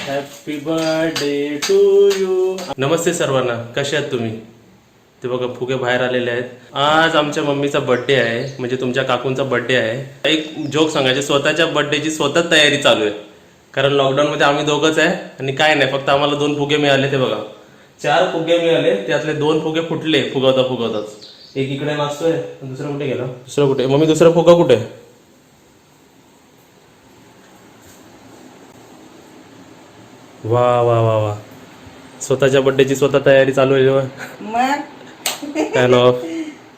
Happy birthday to you. नमस्ते सर्वांना, कसे आहात तुम्ही? ते बघा फुगे बाहेर आलेले आहेत. आज आमच्या मम्मीचा बर्थडे आहे, म्हणजे तुमच्या काकूंचा बर्थडे आहे. एक जोक सांगायचे, स्वतःच्या बर्थडेची स्वतः तयारी चालू आहे. कारण लॉकडाऊनमध्ये आम्ही दोघंच आहे आणि काय नाही, फक्त आम्हाला 2 फुगे मिळाले. ते बघा 4 फुगे मिळाले, त्यातले 2 फुगे फुटले फुगवताच. एक इकडे नाचतोय, दुसरा कुठे गेला? दुसरा कुठे? मम्मी दुसरा फुगा कुठे? वा वा वा वा, स्वतःच्या बर्थडेची स्वतः तयारी चालू आहे. मग फॅन ऑफ.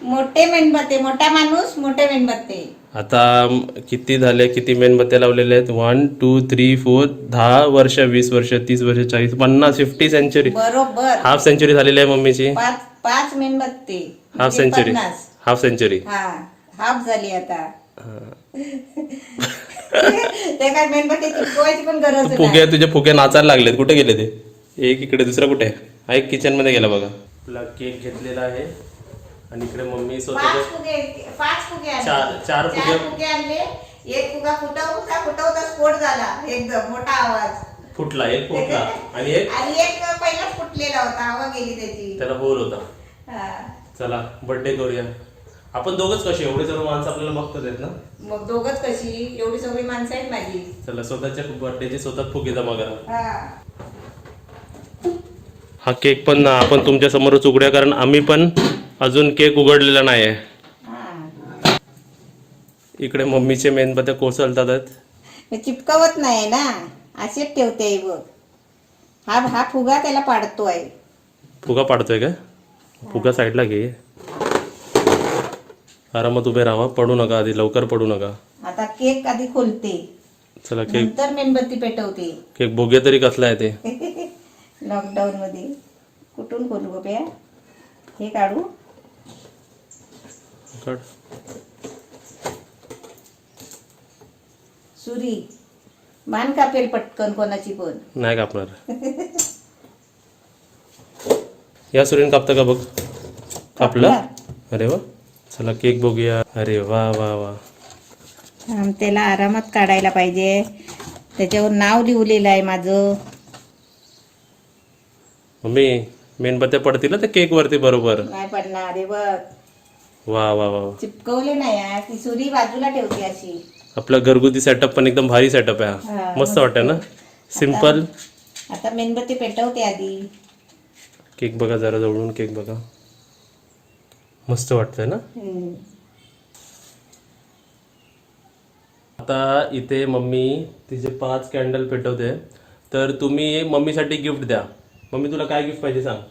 मोठे मेणबत्ते, मोठा माणूस मोठे मेणबत्ते. आता किती झाले, किती मेणबत्त्या लावलेल्या आहेत? 1 2 3 4 10 वर्ष, 20 वर्ष, 30 वर्ष, 40 50 50 सेंचुरी, बरोबर. हाफ सेंचुरी झालेली आहे मम्मीची. पाच मेणबत्ते, हाफ सेंचुरी, हाफ सेंचुरी. हा, हाफ झाली आता. ते काय मेणबत्ती चिपकवायची पण गरज नाही. फुगे, तुझे फुगे नाचायला लागलेत. कुठे गेले ते? एक इकडे, दुसरा कुठे आहे? हा एक किचन मध्ये गेला बघा. आपला केक घेतलेला आहे आणि इकडे मम्मी स्वतः 5 फुगे आणले. चार फुगे फुगे आणले. एक फुगा फुटवता स्फोट झाला, एकदम मोठा आवाज फुटला. एक फुटला आणि एक पहिला फुटलेला होता, हवा गेली त्याची, त्याला होल होता. हा. चला बर्थडे करूया. आपण दोघच कशी, एवढे सर्व माणसं आपल्याला बघतात आहेत ना. मग दोघच कशी, एवढी सगळी माणसं आहेत माझी. चला स्वतःच्या बर्थडेचे स्वतः फुगे जमा करा. हा. हा केक पण आपण तुमच्या समोरच उघड्या, कारण आम्ही पण अजून केक उघडलेला नाही आहे. हा. इकडे मम्मीचे मेणबत्त्या कोसळतात. मी चिपकवत नाही ना, असेच ठेवते बघ. हा फुगा त्याला पाडतोय. फुगा पाडतोय का? फुगा साईडला घे, आरामात उभे राहा, पडू नका आधी, लवकर पडू नका. आता केक आधी खोलते, चला केक, नंतर मेणबत्ती पेटवते. केक बघूया तरी कसला आहे ते. लॉकडाऊन मध्ये कुठून खोलू बघ्या? हे काढू. काढ. सुरी मान कापेल पटकन कोणाची पण. नाही कापणार. या सुरीने कापता का बघ. कापला. अरे वा, चला केक बघूया. अरे वा वा वा. त्याला आरामात काढायला पाहिजे, त्याच्यावर नाव लिहिलेलं आहे माझं. मम्मी मेणबत्त्या पडतील ना त्या केक वरती बरोबर. नाही पडणार. अरे बघ, वा वा वा. चिपकवले नाही यार, ती सुरी बाजूला ठेवते अशी. आपला घरगुती सेटअप पण एकदम भारी सेटअप आहे. हा, मस्त वाटतं ना, सिंपल. आता मेणबत्ती पेटवते आधी. केक बघा, जरा जवळून केक बघा, मस्त वाटतंय ना. आता इथे मम्मी तिचे 5 कॅन्डल पेटवते. तर तुम्ही मम्मीसाठी गिफ्ट द्या. मम्मी तुला काय गिफ्ट पाहिजे सांग.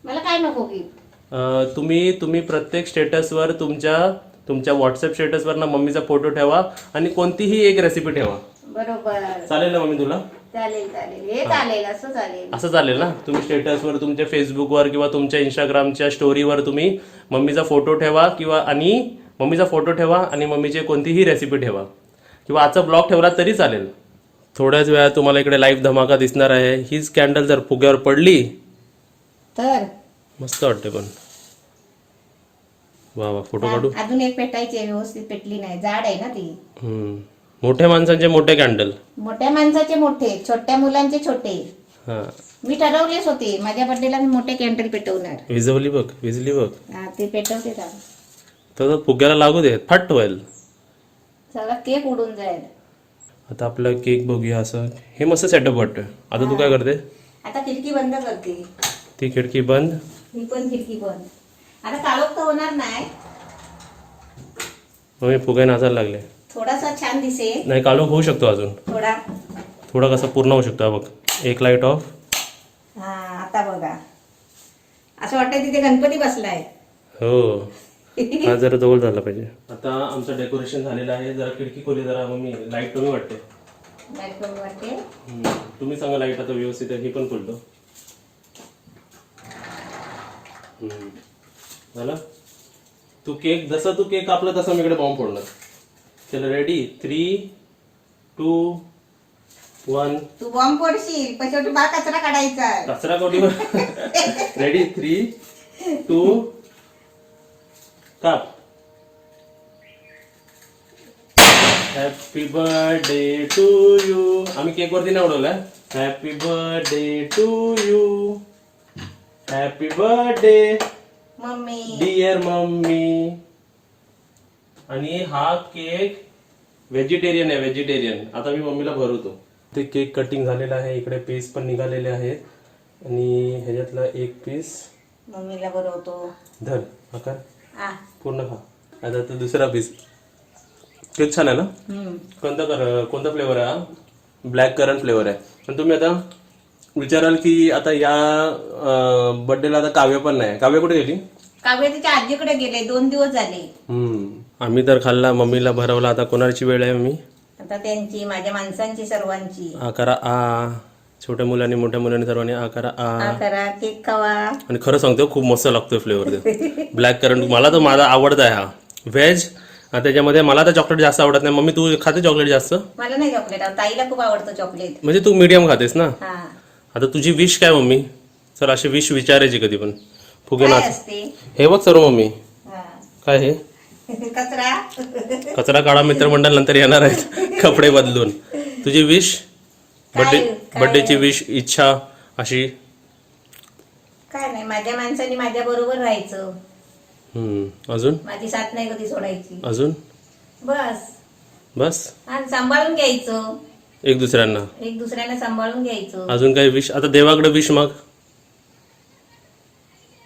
मला काय नको गिफ्ट. तुम्ही प्रत्येक स्टेटसवर तुमच्या व्हॉट्सअप स्टेटसवर ना मम्मीचा फोटो ठेवा आणि कोणतीही एक रेसिपी ठेवा. बरोबर. चालेल ना मम्मी तुला? चालेल चालेल, हे चालेल, असं चालेल. असं चालेल ना. तुम्ही स्टेटसवर, तुमच्या फेसबुकवर किंवा तुमच्या इंस्टाग्रामच्या स्टोरीवर तुम्ही मम्मीचा फोटो ठेवा आणि मम्मीची कोणतीही रेसिपी ठेवा किंवा आजचा ब्लॉग ठेवला तरी चालेल. थोड्याच वेळात तुम्हाला इकडे लाईव्ह धमाका दिसणार आहे. हीच कॅन्डल जर फुग्यावर पडली तर मस्त वाटते. पण वा वा, फोटो काढू. अजून एक पेटायची आहे, व्यवस्थित पेटली नाही, जाड आहे ना ती. मोठ्या माणसांचे मोठे कॅन्डल, मोठ्या माणसाचे मोठे, छोट्या मुलांचे छोटे. हा, मी ठरवलेच होते माझ्या बर्थडेला मी मोठे कॅन्डल पेटवणार. विजली बघ. हा, ते पेटवते का? तर फुग्याला लागू दे, फट होईल. सगळा केक उडून जाईल. आता आपला केक बघूया. असं हे मस्त सेटअप वाटतोय. आता तू काय करते? आता खिडकी बंद करते. ती खिडकी बंद, ही पण खिडकी बंद. आता काळोख तर होणार नाही. मग फुगे नाचायला लागले. थोडासा छान दिसेल. नाही, काळोख होऊ शकतो अजून थोडा कसा पूर्ण होऊ शकतो. बघ, एक लाईट ऑफ. हा, आता बघा, असं वाटतं तिथे गणपती बसलाय. हो, हा जरा जवळ झाला पाहिजे. आता आमचं डेकोरेशन झालेलं आहे. जरा खिडकी खोली, जरा मम्मी लाईट कमी वाटते. लाईट कमी वाटते. तुम्ही सांगा लाईट आता व्यवस्थित आहे. हे पण खोलतो. झालं. तू केक कापला तसा मी इकडे बॉम्ब फोडणार. चला रेडी, 3 2 1. तू बॉम्ब फोडशील पण शेवटी बा कचरा काढायचा. कचरा कोटीवर. रेडी, 3 2 काप. Happy birthday to you. आम्ही केक वरती नाही उडवलाय. Happy birthday to you. Happy birthday mummy. Dear mummy. आणि हा केक व्हेजिटेरियन आहे, व्हेजिटेरियन. आता मी मम्मीला भरवतो. ते केक कटिंग झालेला आहे. इकडे पीस पण निघालेले आहेत आणि ह्याच्यातला एक पीस मम्मीला बनवतो. धर आकार आ. पूर्ण खा. आता तो दुसरा पीस. केक छान आहे ना. कोणता फ्लेवर आहे हा? ब्लॅक करंट फ्लेवर आहे. आणि तुम्ही आता विचाराल की आता या बर्थडेला आता काव्य पण नाही. काव्य कुठे गेली? काव्य तिच्या आजीकडे गेले, 2 दिवस झाले. आम्ही तर खाल्ला, मम्मीला भरवला. आता कोणाची वेळ आहे मम्मी? आता त्यांची, माझ्या माणसांची, सर्वांची. आ करा आ. छोट्या मुलांनी मोठ्या मुलांनी सर्वांनी आ करा आ. करा, केक खावा. आणि खरं सांगतो खूप मस्त लागतोय फ्लेवर. ब्लॅक करंट मला तर माझा आवडता आहे हा व्हेज. त्याच्यामध्ये मला तर चॉकलेट जास्त आवडत नाही. मम्मी तू खाते चॉकलेट जास्त? मला नाही चॉकलेट, ताईला खूप आवडतं चॉकलेट. म्हणजे तू मीडियम खातेस ना. हा. आता तुझी विश काय मम्मी? सर अशी विश विचारायची कधी पण. फुगे काय नाच. असते? हे बघ सर्व मम्मी. हा. काय हे? कचरा. कचरा काढा मित्रमंडळ नंतर येणार आहेत कपडे बदलून. तुझी विश बर्थडेची विश इच्छा अशी काय नाही, माझ्या माणसाने माझ्या बरोबर राहायचं. अजून माझी साथ नाही कधी सोडायची. अजून बस. बस आणि सांभाळून घ्यायचं एक दुसऱ्यांना. एक दुसऱ्यांना सांभाळून घ्यायचं. अजून काही विश? आता देवाकडे विश माग.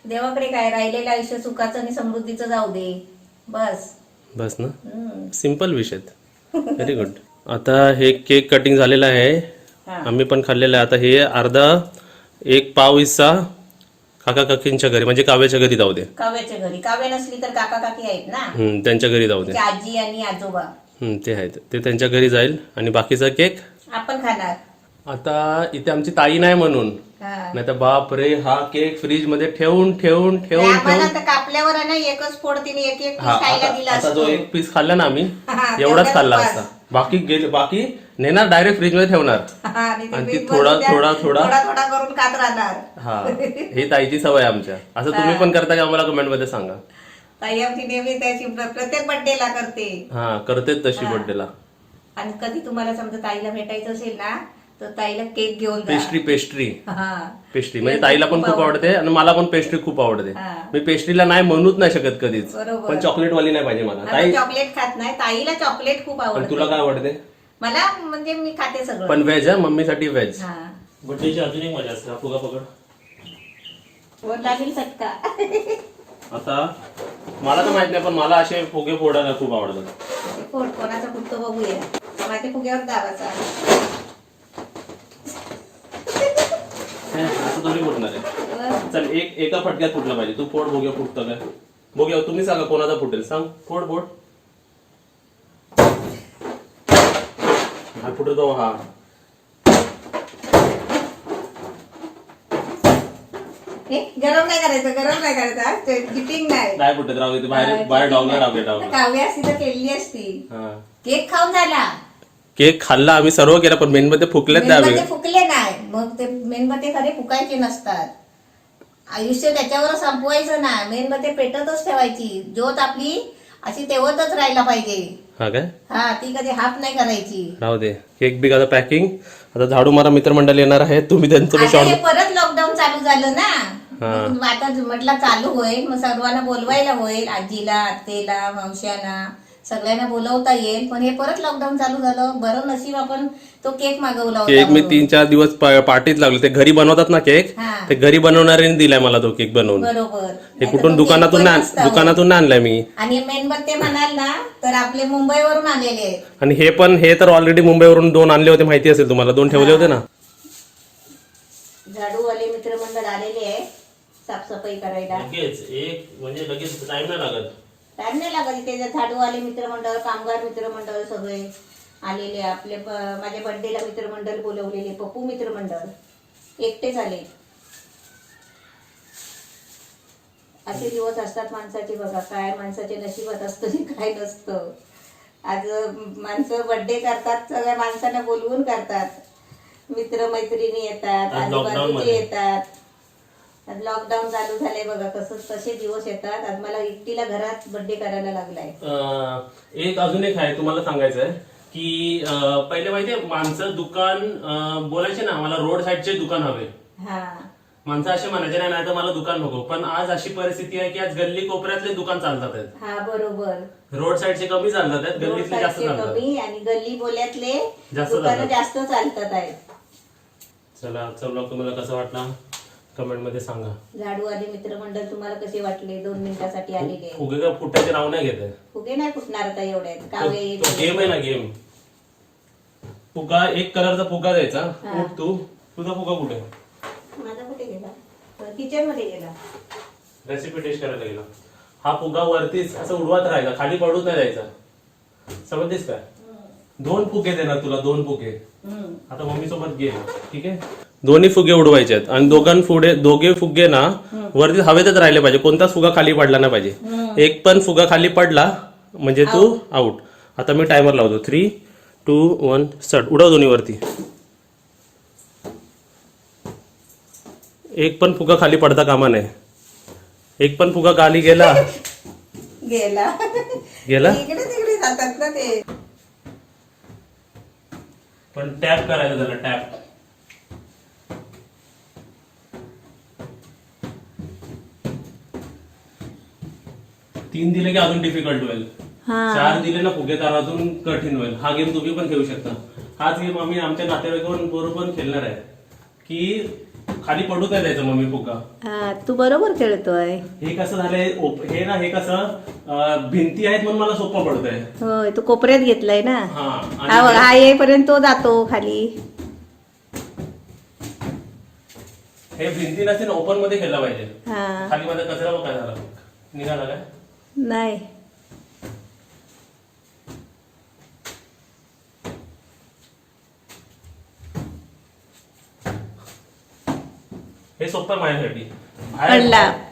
देवाकडे काय, राहिलेलं आयुष्य सुखाचं आणि समृद्धीचं जाऊ दे. बस. बस ना. सिंपल विश आहेत. Very good. आता हे केक कटिंग झालेलं आहे. आम्ही पण खाल्लेलं आहे. आता हे अर्धा एक पाव हिस्सा काका काकींच्या घरी म्हणजे काव्याच्या घरी जाऊ दे. काव्याच्या घरी. काव्य नसली तर काका काकी आहेत ना, त्यांच्या घरी जाऊ दे. आजी आणि आजोबा. ते आहेत, ते त्यांच्या घरी जाईल. आणि बाकीचा केक आपण खाणार. आता इथे आमची ताई नाही म्हणून, हा. नाही तर बाप रे हा केक फ्रीज मध्ये ठेवून ठेवून ठेवून आम्हाला आता कापल्यावर आहे ना, एकच फोड तिने एक एक हा, पीस खायला दिला आता जो असतो. एक पीस खाल्ला ना आम्ही हा, एवढाच तेवढ्यात खाल्ला बस. असता. बाकी नेणार डायरेक्ट फ्रीज मध्ये ठेवणार. आणि ते आणि ती पीस थोडा बनवून थोडा थोडा थोडा थोडा करून खात राहणार. हा ही ताईची सवय आमच्या. असं तुम्ही पण करता का आम्हाला कमेंट मध्ये सांगा. ताई आमची नेहमी त्याची प्रत्येक बर्थडेला करते. हा करतेच तशी बर्थडेला. आणि कधी तुम्हाला समजा ताईला भेटायचं असेल ना, तर ताईला केक घेऊन जा. पेस्ट्री हा. पेस्ट्री म्हणजे ताईला पण खूप आवडते आणि मला पण पेस्ट्री खूप आवडते. हा. मी पेस्ट्रीला नाही म्हणूच नाही शकत कधीच. बरोबर. पण चॉकलेट वाली नाही पाहिजे मला. आम्ही ताई चॉकलेट खात नाही, ताईला चॉकलेट खूप पण आवडतं. तुला काय आवडते? मला म्हणजे मी खाते सगळं. पण व्हेज आहे, मम्मीसाठी व्हेज. हा. बर्थडेची अजून एक मजा असते. हा फुगा पकड. वर लागेल चटका. आता मला तर माहित नाही पण मला असे फुगे फोडायला खूप आवडतात. ते फोड कोणाचा फुटतो बघूया. माझ्या फुग्यावर दाबाचा. असं थोडी फुटणार आहे. चल एका फटक्यात फुटला पाहिजे. तू फोड बघूया फुटतं काय. बघूया तुम्ही सांगा कोणाचा फुटेल. सांग फोड बोट. हा फुटतो हा. गरम नाही करायचं, गरम नाही करायचं. चिटिंग नाही. नाही फुटत. राहू दे. बाहेर डॉगला डावले. काव्य असती तर केली असती. हा केक खाऊन झाला. केक खाल्ला आम्ही सर्व केला पण मेणबत्ती फुकलेत नाही आम्ही. मेणबत्ते फुकले नाही. मग ते मेणबत्ते खरे फुकायचे नसतात. आयुष्य त्याच्यावर संपवायचं ना. मेणबत्ते पेटतच ठेवायची. ज्योत आपली अशी तेवतच राहायला पाहिजे. हा काय. हा, ती कधी हाफ नाही करायची. राहू दे. केक बिक आता पॅकिंग. आता झाडू मारा मित्रमंडळ येणार आहे. तुम्ही त्यांचं आता शॉर्ट. हे परत लॉकडाऊन चालू झालं ना. हा. मग आता म्हटलं चालू होईल, मग सर्वांना बोलवायला होईल. आजीला, आत्तेला, मावश्यांना सगळ्यांना बोलवता येईल. पण हे परत लॉकडाऊन चालू झालं. बरं नशीब आपण तो केक मागवला होता. केक मी म्हणून. 3-4 दिवस पार्टीत लागलो. ते घरी बनवतात ना केक. हा. ते घरी बनवणाऱ्याने दिलाय मला तो केक बनवून. बरोबर. हे कुठून दुकानातून नाही आणलाय मी. आणि मेणबत्ते म्हणाल ना तर आपले मुंबईवरून आलेले आहेत. आणि हे तर ऑलरेडी मुंबईवरून 2 आणले होते. माहिती असेल तुम्हाला. 2 ठेवले होते ना. झाडूवाले मित्रमंडळ आलेले आहे साफसफाई करायला. एक म्हणजे लगेच टाइम नाही लागत. टाइम नाही लागत. इथे झाडूवाले मित्रमंडळ, कामगार मित्रमंडळ सगळे आलेले. आपले माझ्या बर्थडेला मित्रमंडळ बोलवलेले. पप्पू मित्रमंडळ एकटेच आले. असे दिवस असतात माणसाचे. बघा काय माणसाच्या नशिबात असतं आणि काय नसतं. आज माणसं बर्थडे करतात, सगळ्या माणसांना बोलवून करतात. मित्र मैत्रिणी येतात, आजूबाजूचे येतात. आज लॉकडाऊन चालू झालंय बघा. कसं तसे दिवस येतात. आज मला एकटीला घरात बर्थडे करायला लागलाय. एक अजून एक आहे तुम्हाला सांगायचं आहे. की पहिले माहितीये माणसं दुकान बोलायचे ना मला रोड साईडचे दुकान हवे. हा माणसं असे म्हणायचे नाही तर मला दुकान नको. पण आज अशी परिस्थिती आहे की आज गल्ली कोपऱ्यातले दुकान चालतात आहेत. हा बरोबर. रोड साईडचे कमी चालतात आहेत, गल्लीतले जास्त रोड चालतात. कमी आणि गल्ली बोल्यातले जास्त दुकानं चालतात. जास्त चालतात आहेत. चला आजचा ब्लॉग तुम्हाला कसा वाटला कमेंट मध्ये सांगा. झाडूवाले मित्रमंडळ तुम्हाला कसे वाटले? 2 मिनिटासाठी आलेले. फुगे का फुटायचे नाव नाही घेत आहे. फुगे नाही फुटणार आता एवढ्यात. कावे गेम आहे ना गेम. फुगा एक कलरचा फुगा द्यायचा. हा. उठ तू. तुझा फुगा कुठे? माझा कुठे गेला? किचन मध्ये गेला. रेसिपी टेस्ट करायला गेला. हा फुगा वरतीच असं उडवत राहायचा, खाली पडूच नाही द्यायचा. समजतेस काय? 2 फुगे देणार तुला, 2 फुगे. आता मम्मी सोबत घे. ठीक आहे. दोन्ही फुगे उडवायचे आहेत आणि दोघे फुगे ना वरती हवेतच राहिले पाहिजे. कोणताच फुगा खाली पडला नाही पाहिजे. एक पण फुगा खाली पडला म्हणजे तू आउट. आता मी टायमर लावतो. 3, 2, 1 स्टार्ट. उडव दोन्ही वरती. एक पण फुगा खाली पडता कामा नये. एक पण फुगा खाली गेला गेला इकडे तिकडे जातात ना ते. पण टॅप करायचं त्याला टॅप. तीन दिले की अजून डिफिकल्ट होईल. 4 दिले ना फुगे तर अजून कठीण होईल. हा गेम तुम्ही पण खेळू शकता. हाच गेम आम्ही आमच्या नातेवाईकांबरोबर खेळणार आहे की खाली पडू नाही द्यायचं मम्मी फुगा. तू बरोबर खेळतोय. हे कसं झालंय हे ना हे कसं भिंती आहेत म्हणून मला सोपं पडतंय. होय तू कोपऱ्यात घेतलाय ना. हा हा येईपर्यंत तो जातो खाली. हे भिंती नसते ना ओपन मध्ये खेळला पाहिजे. हा खाली माझा कचरा बघ काय झाला निघाला काय. नाही हे सोपं माझ्यासाठी.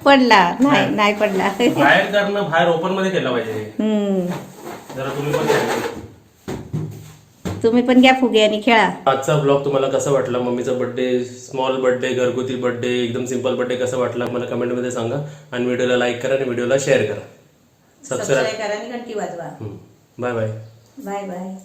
पडला नाही पडला. बाहेर करणं बाहेर ओपन मध्ये खेळला पाहिजे. जरा तुम्ही पण खेळा. तुम्ही पण घ्या फुगे आणि खेळा. आजचा ब्लॉग तुम्हाला कसा वाटला? मम्मीचा बर्थडे, स्मॉल बर्थडे, घरगुती बर्थडे, एकदम सिंपल बर्थडे कसा वाटला मला कमेंट मध्ये सांगा. आणि व्हिडिओला लाईक करा आणि व्हिडिओला शेअर करा. सबस्क्राईब करा आणि घंटी वाजवा. Bye bye. Bye bye.